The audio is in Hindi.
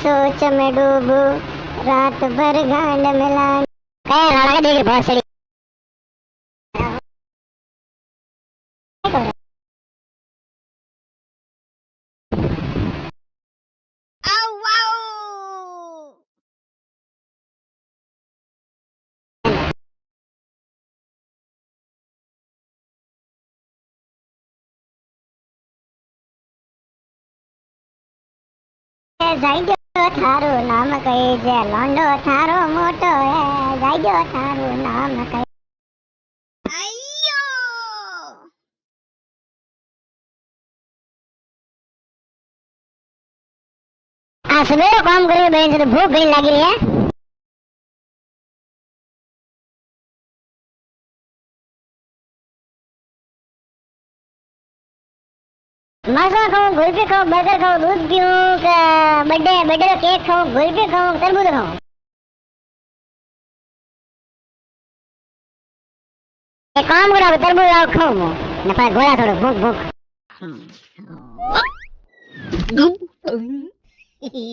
सोच में डूबू रात भर गांड मिला कया लगा देख बहुत सड़ी जाइजो थारो नाम कही जे लोंडो थारो मोटो है जाइजो थारो नाम कही आ सवेरे काम करे बहन से तो भूख घणी लागी रही है मासा खाऊं गुल्फी खाऊं बर्गर खाऊं दूध पीऊं बर्थडे बर्थडे केक खाऊं गुल्फी खाऊं तरबूज खाऊं एक काम करो तरबूज आओ खाऊं न पर गोला थोड़ो भूख भूख तेरी